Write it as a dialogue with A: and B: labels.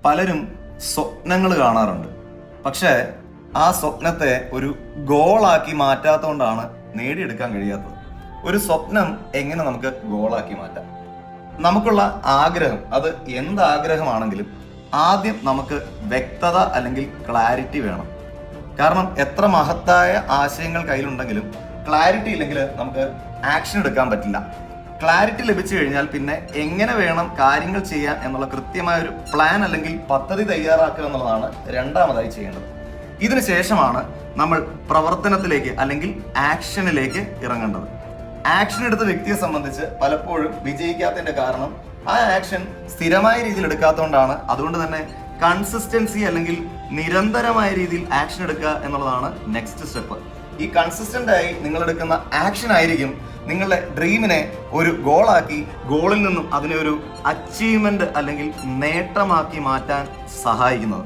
A: പലരും സ്വപ്നങ്ങൾ കാണാറുണ്ട്. പക്ഷേ ആ സ്വപ്നത്തെ ഒരു ഗോളാക്കി മാറ്റാത്തതുകൊണ്ടാണ് നേടിയെടുക്കാൻ കഴിയാത്തത്. ഒരു സ്വപ്നം എങ്ങനെ നമുക്ക് ഗോളാക്കി മാറ്റാം? നമുക്കുള്ള ആഗ്രഹം, അത് എന്താഗ്രഹമാണെങ്കിലും ആദ്യം നമുക്ക് വ്യക്തത അല്ലെങ്കിൽ ക്ലാരിറ്റി വേണം. കാരണം എത്ര മഹത്തായ ആശയങ്ങൾ കയ്യിലുണ്ടെങ്കിലും ക്ലാരിറ്റി ഇല്ലെങ്കിൽ നമുക്ക് ആക്ഷൻ എടുക്കാൻ പറ്റില്ല. ക്ലാരിറ്റി ലഭിച്ചു കഴിഞ്ഞാൽ പിന്നെ എങ്ങനെ വേണം കാര്യങ്ങൾ ചെയ്യാൻ എന്നുള്ള കൃത്യമായ ഒരു പ്ലാൻ അല്ലെങ്കിൽ പദ്ധതി തയ്യാറാക്കുക എന്നുള്ളതാണ് രണ്ടാമതായി ചെയ്യേണ്ടത്. ഇതിനു ശേഷമാണ് നമ്മൾ പ്രവർത്തനത്തിലേക്ക് അല്ലെങ്കിൽ ആക്ഷനിലേക്ക് ഇറങ്ങേണ്ടത്. ആക്ഷൻ എടുത്ത വ്യക്തിയെ സംബന്ധിച്ച് പലപ്പോഴും വിജയിക്കാത്തതിന്റെ കാരണം ആ ആക്ഷൻ സ്ഥിരമായ രീതിയിൽ എടുക്കാത്തതുകൊണ്ടാണ്. അതുകൊണ്ട് തന്നെ കൺസിസ്റ്റൻസി അല്ലെങ്കിൽ നിരന്തരമായ രീതിയിൽ ആക്ഷൻ എടുക്കുക എന്നുള്ളതാണ് നെക്സ്റ്റ് സ്റ്റെപ്പ്. ഈ കൺസിസ്റ്റന്റ് ആയി നിങ്ങൾ എടുക്കുന്ന ആക്ഷൻ ആയിരിക്കും നിങ്ങളുടെ ഡ്രീമിനെ ഒരു ഗോളാക്കി, ഗോളിൽ നിന്നും അതിനെ ഒരു അച്ചീവ്മെന്റ് അല്ലെങ്കിൽ നേട്ടമാക്കി മാറ്റാൻ സഹായിക്കുന്നത്.